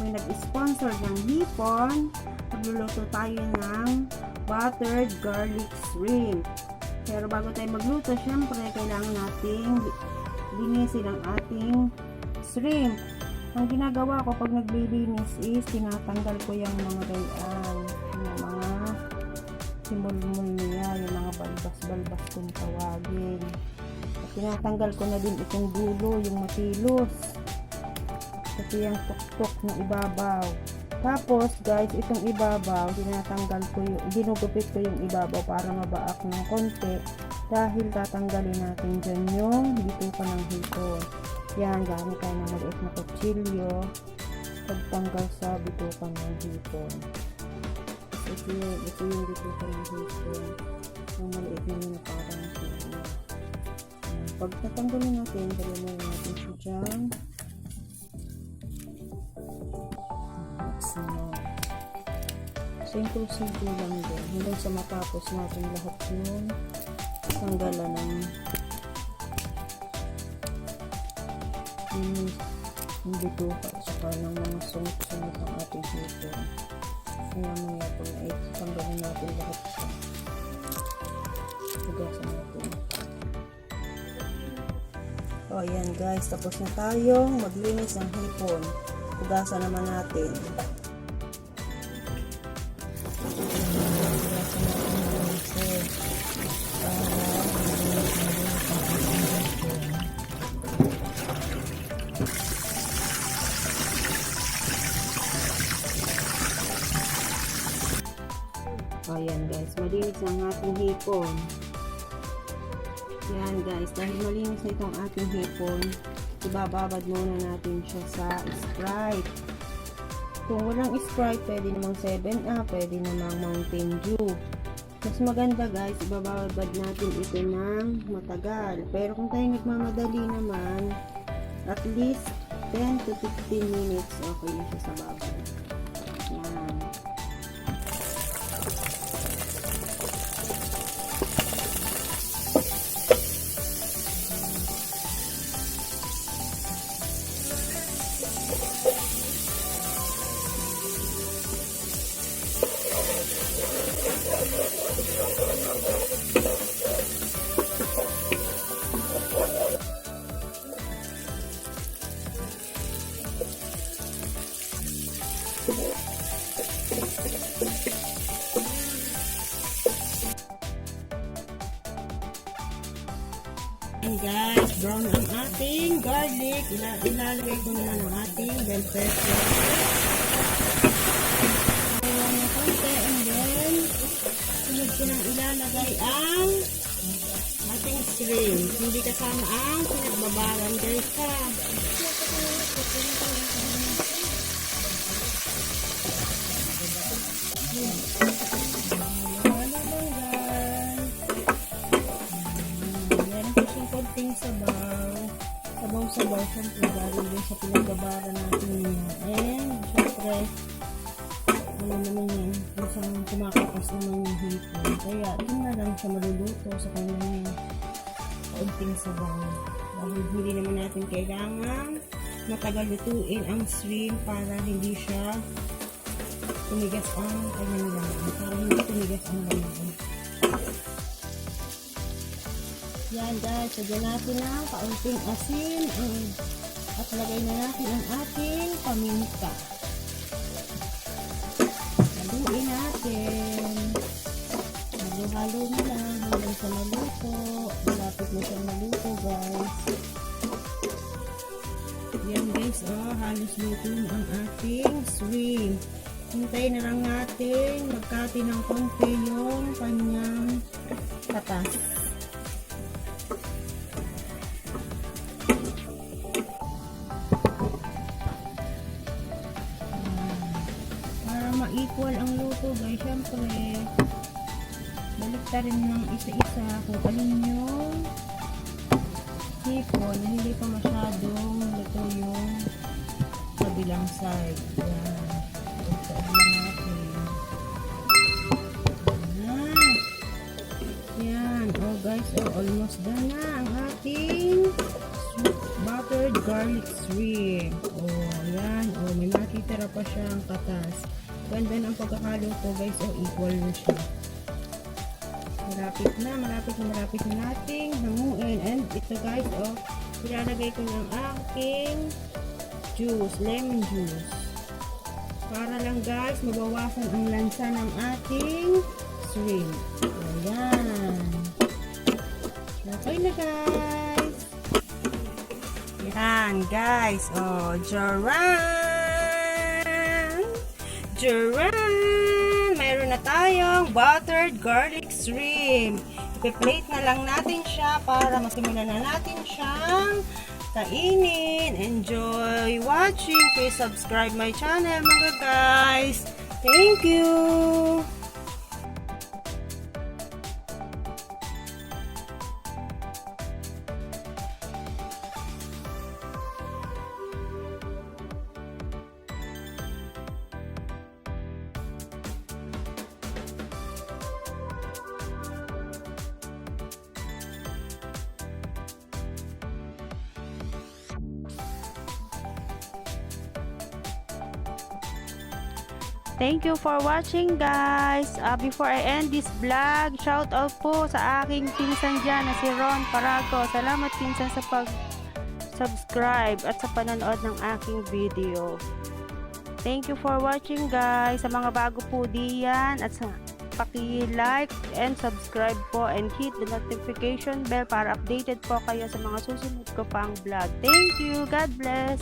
kami nag-sponsor ng Hipon, magluluto tayo ng buttered garlic shrimp. Pero bago tayo magluto, syempre kailangan nating linisin ang ating shrimp. Ang ginagawa ko pag naglilinis is tinatanggal ko yung mga gayan, yung mga simulmul niya, yung mga balbas-balbas kung tawagin. At tinatanggal ko na din itong dulo, yung matilos. Pati yung tuktok ng ibabaw. Tapos guys, itong ibabaw, tinatanggal ko yung, ginugupit ko yung ibabaw para mabaak ng konti. Dahil tatanggalin natin dyan yung bituka ng hipon. Yan, gamit tayo ng maliit na kutsilyo. Pagtanggal sa bituka ng hipon. Ito yung bituka ng hipon. Yung maliit na yun na parang siya. Pag natanggalin natin, dali mo natin siya dyan. Simple lang din. Hanggang sa matapos natin lahat yung tanggalan ng yung bituka saka ng mga sungit-sungit ng ating hipon. Kaya maya po na tanggalin natin lahat siya. Hugasan natin. O yan guys, tapos na tayong maglinis ng hipon. Hugasan naman natin. Ayan guys, malinis ang ating hipon. Yan guys, dahil malinis na itong ating hipon, ibababad muna natin siya sa Sprite. Kung walang Sprite, pwede namang 7up, pwede namang Mountain Dew. Mas maganda guys, ibababad natin ito ng matagal. Pero kung tayo nagmamadali naman, at least 10 to 15 minutes, okay na siya sa babad. Yan. And guys, brown ang ating garlic. Ilalagay ko naman ang ating bell pepper. Ayan na konti. And then, sunod ko nang ilalagay ang ating shrimp. Hindi kasama ang pinagbabaran guys ha. Sabaw, syempre, dahil din sa pinagbabaran natin yun. And, syempre, ano naman yan, isang kumakapas naman yung hipon. Kaya, ito na lang siya maluluto sa kanyang kaunting sabaw. Dahil hindi naman natin kailangan matagal lutuin ang shrimp para hindi siya tumigas ang kanyang laman. Para hindi tumigas ang laman. Yan guys, sagyan natin ng kaunting asin at lagay na natin ang ating paminta. Haluin natin. Halo-halo na lang hanggang sa maluto. Malapit na siya maluto guys. Yan guys, halos luto na ang ating shrimp. Hintayin na lang natin magkati ng konti yung kanyang katas. Ma-equal ang luto guys, syempre balik ta rin ng isa-isa kung alin yung hipon na hindi pa masyadong luto yung kabilang side. Yan, ito lang natin. Yan, oh guys, almost done na ang ating buttered garlic shrimp. Oh, Ayan, oh, may makitira pa siyang katas. Ganda ng pagkakaluto guys, oh, equal na siya. Malapit na nating hanguin. And ito guys, oh, ilalagay ko ng aking juice, lemon juice. Para lang guys, mabawasan ang lansa ng ating shrimp. Ayan. Okay na guys. Yan guys, oh, jaran! Mayroon na tayong buttered garlic shrimp. Ipi-plate na lang natin siya para masimulan na natin siyang kainin. Enjoy watching. Please subscribe my channel mga guys. Thank you. Thank you for watching guys. Before I end this vlog, shout out po sa aking pinsan dyan na si Ron Parago. Salamat pinsan sa pag-subscribe at sa panonood ng aking video. Thank you for watching guys. Sa mga bago po diyan at sa paki-like and subscribe po and hit the notification bell para updated po kayo sa mga susunod ko pang vlog. Thank you. God bless.